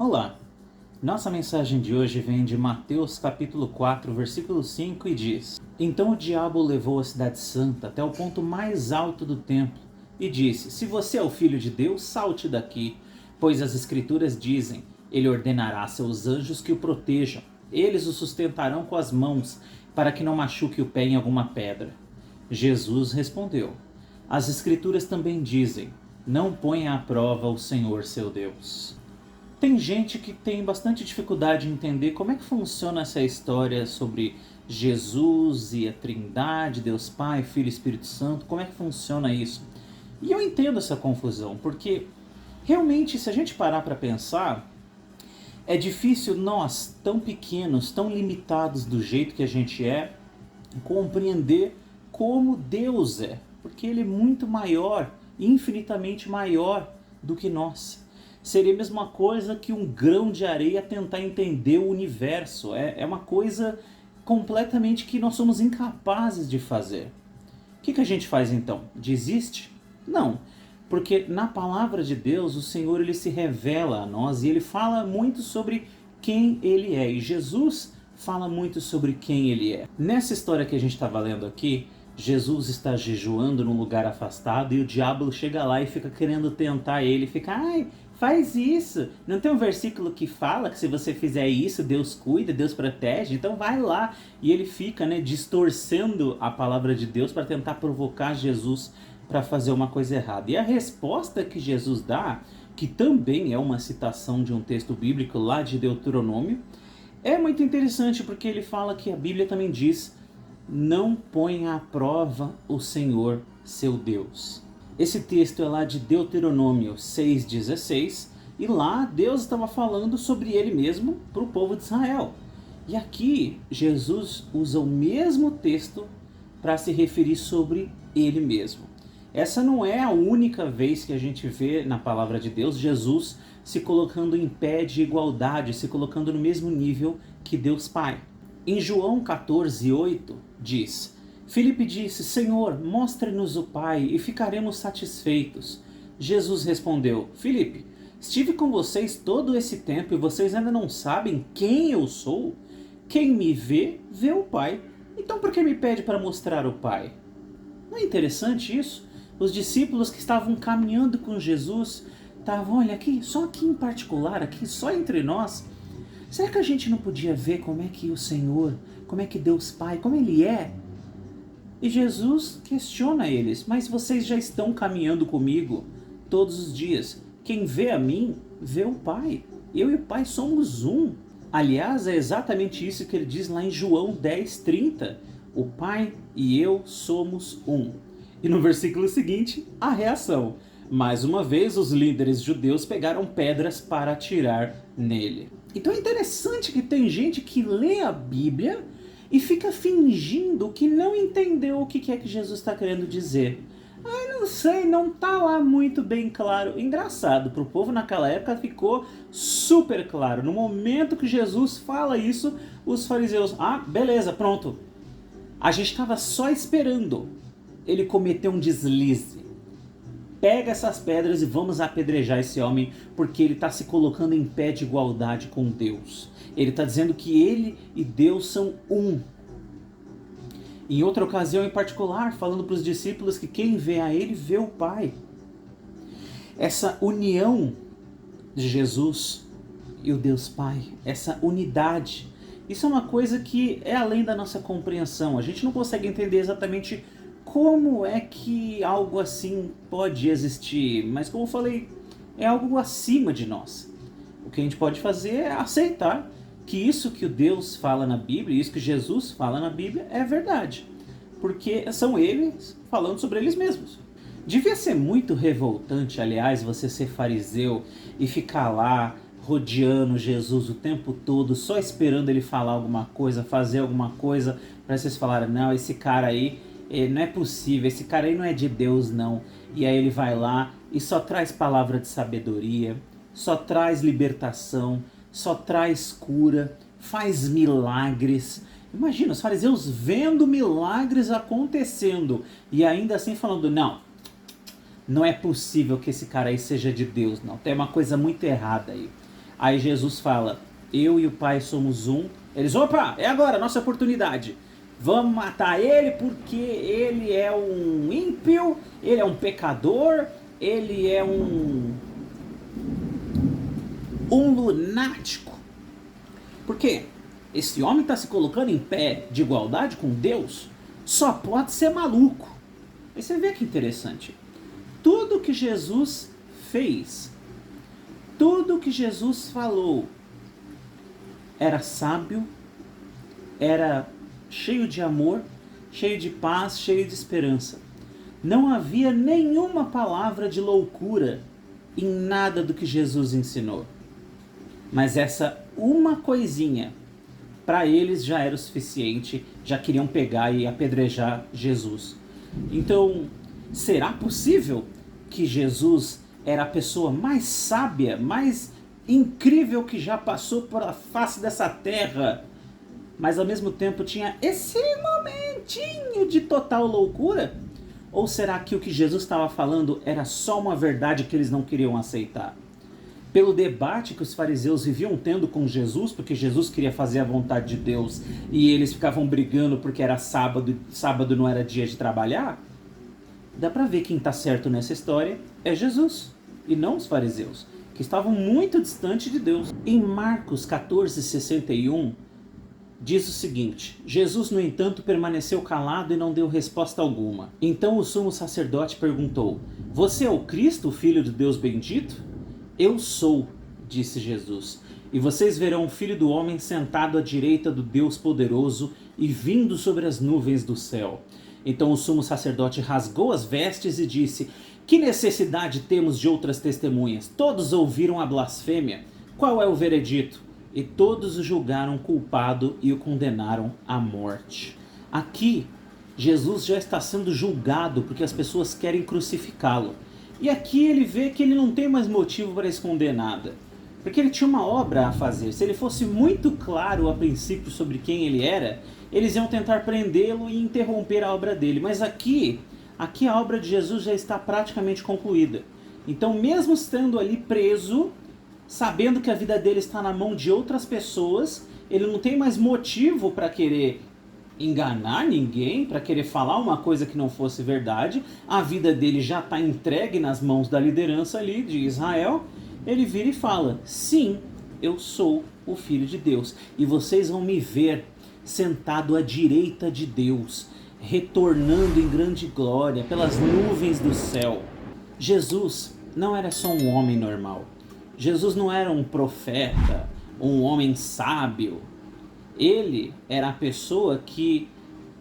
Olá, nossa mensagem de hoje vem de Mateus capítulo 4, versículo 5 e diz: Então o diabo levou a cidade santa até o ponto mais alto do templo e disse: Se você é o filho de Deus, salte daqui, pois as escrituras dizem: Ele ordenará a seus anjos que o protejam, eles o sustentarão com as mãos, para que não machuque o pé em alguma pedra. Jesus respondeu: As escrituras também dizem: Não ponha à prova o Senhor seu Deus. Tem gente que tem bastante dificuldade em entender como é que funciona essa história sobre Jesus e a Trindade, Deus Pai, Filho e Espírito Santo, como é que funciona isso? E eu entendo essa confusão, porque realmente, se a gente parar para pensar, é difícil nós, tão pequenos, tão limitados do jeito que a gente é, compreender como Deus é, porque Ele é muito maior, infinitamente maior do que nós. Seria a mesma coisa que um grão de areia tentar entender o universo. É uma coisa completamente que nós somos incapazes de fazer. O que a gente faz então? Desiste? Não, porque na palavra de Deus o Senhor ele se revela a nós e ele fala muito sobre quem ele é. E Jesus fala muito sobre quem ele é. Nessa história que a gente estava lendo aqui, Jesus está jejuando num lugar afastado e o diabo chega lá e fica querendo tentar ele, fica, ai, faz isso. Não tem um versículo que fala que se você fizer isso, Deus cuida, Deus protege, então vai lá. E ele fica, distorcendo a palavra de Deus para tentar provocar Jesus para fazer uma coisa errada. E a resposta que Jesus dá, que também é uma citação de um texto bíblico lá de Deuteronômio, é muito interessante porque ele fala que a Bíblia também diz: não ponha à prova o Senhor, seu Deus. Esse texto é lá de Deuteronômio 6,16 e lá Deus estava falando sobre ele mesmo para o povo de Israel. E aqui Jesus usa o mesmo texto para se referir sobre ele mesmo. Essa não é a única vez que a gente vê na palavra de Deus Jesus se colocando em pé de igualdade, se colocando no mesmo nível que Deus Pai. Em João 14,8 diz: Filipe disse: Senhor, mostre-nos o Pai e ficaremos satisfeitos. Jesus respondeu: Filipe, estive com vocês todo esse tempo e vocês ainda não sabem quem eu sou? Quem me vê, vê o Pai. Então por que me pede para mostrar o Pai? Não é interessante isso? Os discípulos que estavam caminhando com Jesus estavam, olha aqui, só aqui em particular, aqui só entre nós. Será que a gente não podia ver como é que o Senhor, como é que Deus Pai, como Ele é? E Jesus questiona eles: mas vocês já estão caminhando comigo todos os dias. Quem vê a mim, vê o Pai. Eu e o Pai somos um. Aliás, é exatamente isso que ele diz lá em João 10,30. O Pai e eu somos um. E no versículo seguinte, a reação. Mais uma vez, os líderes judeus pegaram pedras para atirar nele. Então é interessante que tem gente que lê a Bíblia e fica fingindo que não entendeu o que é que Jesus está querendo dizer. Não sei, não está lá muito bem claro. Engraçado, para o povo naquela época ficou super claro. No momento que Jesus fala isso, os fariseus, beleza, pronto. A gente estava só esperando ele cometer um deslize. Pega essas pedras e vamos apedrejar esse homem, porque ele está se colocando em pé de igualdade com Deus. Ele está dizendo que ele e Deus são um. Em outra ocasião em particular, falando para os discípulos que quem vê a ele, vê o Pai. Essa união de Jesus e o Deus Pai, essa unidade, isso é uma coisa que é além da nossa compreensão. A gente não consegue entender exatamente como é que algo assim pode existir, mas como eu falei, é algo acima de nós. O que a gente pode fazer é aceitar que isso que o Deus fala na Bíblia, isso que Jesus fala na Bíblia é verdade, porque são eles falando sobre eles mesmos. Devia ser muito revoltante, aliás, você ser fariseu e ficar lá rodeando Jesus o tempo todo, só esperando ele falar alguma coisa, fazer alguma coisa, para vocês falarem: não, esse cara aí, não é possível, esse cara aí não é de Deus não. E aí ele vai lá e só traz palavra de sabedoria, só traz libertação, só traz cura, faz milagres. Imagina, os fariseus vendo milagres acontecendo e ainda assim falando: não é possível que esse cara aí seja de Deus não, tem uma coisa muito errada aí. Aí Jesus fala, eu e o Pai somos um. Eles, opa, é agora, nossa oportunidade. Vamos matar ele porque ele é um ímpio, ele é um pecador, ele é um lunático. Por quê? Esse homem está se colocando em pé de igualdade com Deus, só pode ser maluco. Aí você vê que interessante. Tudo que Jesus fez, tudo que Jesus falou, era sábio, era cheio de amor, cheio de paz, cheio de esperança. Não havia nenhuma palavra de loucura em nada do que Jesus ensinou. Mas essa uma coisinha, para eles já era o suficiente, já queriam pegar e apedrejar Jesus. Então, será possível que Jesus era a pessoa mais sábia, mais incrível que já passou por a face dessa terra, mas ao mesmo tempo tinha esse momentinho de total loucura? Ou será que o que Jesus estava falando era só uma verdade que eles não queriam aceitar? Pelo debate que os fariseus viviam tendo com Jesus, porque Jesus queria fazer a vontade de Deus e eles ficavam brigando porque era sábado, sábado não era dia de trabalhar, dá pra ver quem tá certo nessa história é Jesus e não os fariseus, que estavam muito distantes de Deus. Em Marcos 14:61 diz o seguinte, Jesus, no entanto, permaneceu calado e não deu resposta alguma. Então o sumo sacerdote perguntou, você é o Cristo, o Filho de Deus bendito? Eu sou, disse Jesus, e vocês verão o Filho do Homem sentado à direita do Deus poderoso e vindo sobre as nuvens do céu. Então o sumo sacerdote rasgou as vestes e disse, que necessidade temos de outras testemunhas? Todos ouviram a blasfêmia. Qual é o veredito? E todos o julgaram culpado e o condenaram à morte. Aqui, Jesus já está sendo julgado porque as pessoas querem crucificá-lo. E aqui ele vê que ele não tem mais motivo para esconder nada. Porque ele tinha uma obra a fazer. Se ele fosse muito claro a princípio sobre quem ele era, eles iam tentar prendê-lo e interromper a obra dele. Mas aqui a obra de Jesus já está praticamente concluída. Então mesmo estando ali preso, sabendo que a vida dele está na mão de outras pessoas, ele não tem mais motivo para querer enganar ninguém, para querer falar uma coisa que não fosse verdade. A vida dele já está entregue nas mãos da liderança ali de Israel. Ele vira e fala, sim, eu sou o Filho de Deus. E vocês vão me ver sentado à direita de Deus, retornando em grande glória pelas nuvens do céu. Jesus não era só um homem normal. Jesus não era um profeta, um homem sábio. Ele era a pessoa que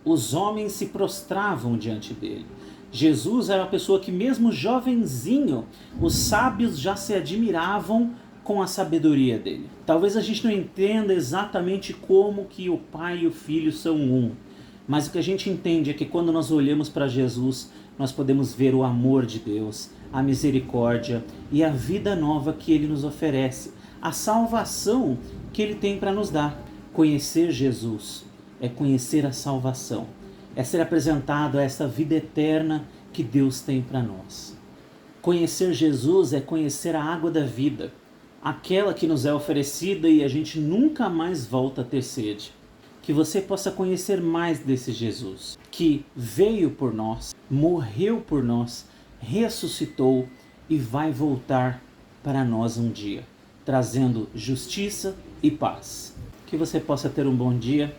os homens se prostravam diante dele. Jesus era a pessoa que mesmo jovenzinho, os sábios já se admiravam com a sabedoria dele. Talvez a gente não entenda exatamente como que o Pai e o Filho são um, mas o que a gente entende é que quando nós olhamos para Jesus, nós podemos ver o amor de Deus, a misericórdia e a vida nova que Ele nos oferece, a salvação que Ele tem para nos dar. Conhecer Jesus é conhecer a salvação, é ser apresentado a essa vida eterna que Deus tem para nós. Conhecer Jesus é conhecer a água da vida, aquela que nos é oferecida e a gente nunca mais volta a ter sede. Que você possa conhecer mais desse Jesus, que veio por nós, morreu por nós, ressuscitou e vai voltar para nós um dia, trazendo justiça e paz. Que você possa ter um bom dia,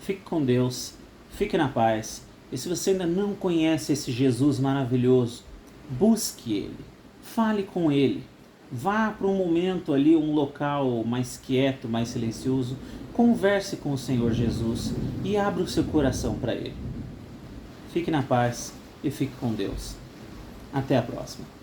fique com Deus, fique na paz. E se você ainda não conhece esse Jesus maravilhoso, busque Ele, fale com Ele, vá para um momento ali, um local mais quieto, mais silencioso, converse com o Senhor Jesus e abra o seu coração para Ele. Fique na paz e fique com Deus. Até a próxima.